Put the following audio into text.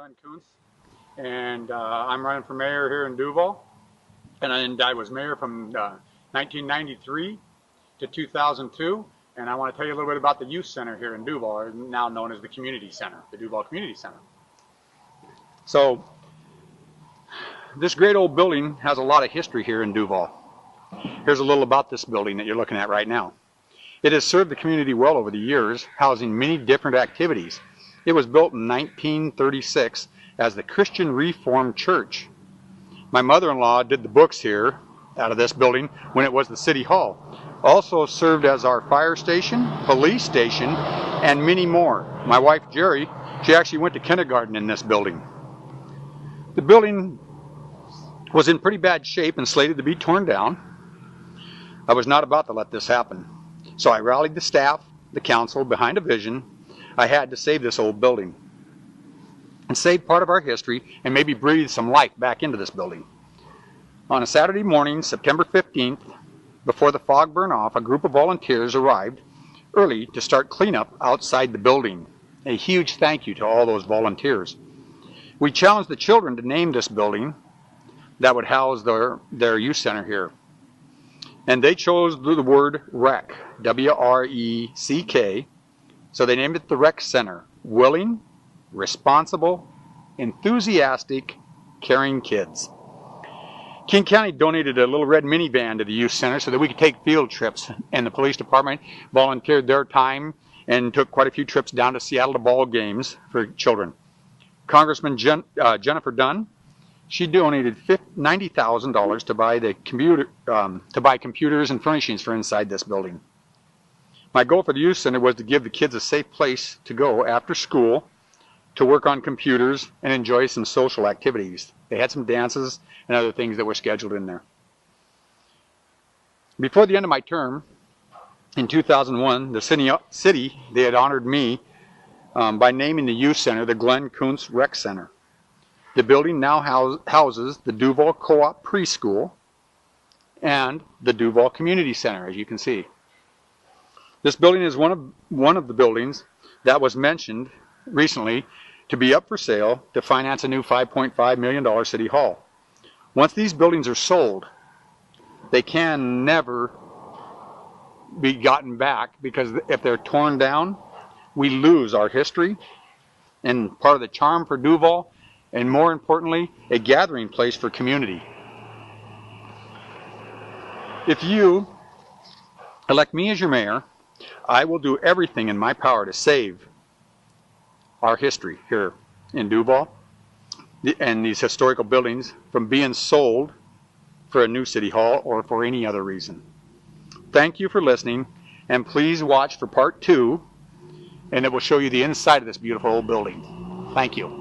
Glen Kuntz, and I'm running for mayor here in Duvall. And I was mayor from 1993 to 2002. And I want to tell you a little bit about the youth center here in Duvall, now known as the Community Center, the Duvall Community Center. So this great old building has a lot of history here in Duvall. Here's a little about this building that you're looking at right now. It has served the community well over the years, housing many different activities. It was built in 1936 as the Christian Reformed Church. My mother-in-law did the books here out of this building when it was the City Hall. Also served as our fire station, police station, and many more. My wife Jerry, she actually went to kindergarten in this building. The building was in pretty bad shape and slated to be torn down. I was not about to let this happen. So I rallied the staff, the council, behind a vision. I had to save this old building and save part of our history and maybe breathe some life back into this building. On a Saturday morning, September 15th, before the fog burned off, a group of volunteers arrived early to start cleanup outside the building. A huge thank you to all those volunteers. We challenged the children to name this building that would house their youth center here. And they chose the word REC, W-R-E-C-K. So they named it the Rec Center. Willing, responsible, enthusiastic, caring kids. King County donated a little red minivan to the youth center so that we could take field trips. And the police department volunteered their time and took quite a few trips down to Seattle to ball games for children. Congressman Jennifer Dunn, she donated $90,000 to buy computers and furnishings for inside this building. My goal for the youth center was to give the kids a safe place to go after school to work on computers and enjoy some social activities. They had some dances and other things that were scheduled in there. Before the end of my term, in 2001, the city they had honored me by naming the youth center the Glen Kuntz Rec Center. The building now houses the Duvall Co-op Preschool and the Duvall Community Center, as you can see. This building is one of the buildings that was mentioned recently to be up for sale to finance a new $5.5 million City Hall. Once these buildings are sold, they can never be gotten back, because if they're torn down, we lose our history and part of the charm for Duvall, and more importantly, a gathering place for community. If you elect me as your mayor, I will do everything in my power to save our history here in Duvall and these historical buildings from being sold for a new city hall or for any other reason. Thank you for listening, and please watch for part 2, and it will show you the inside of this beautiful old building. Thank you.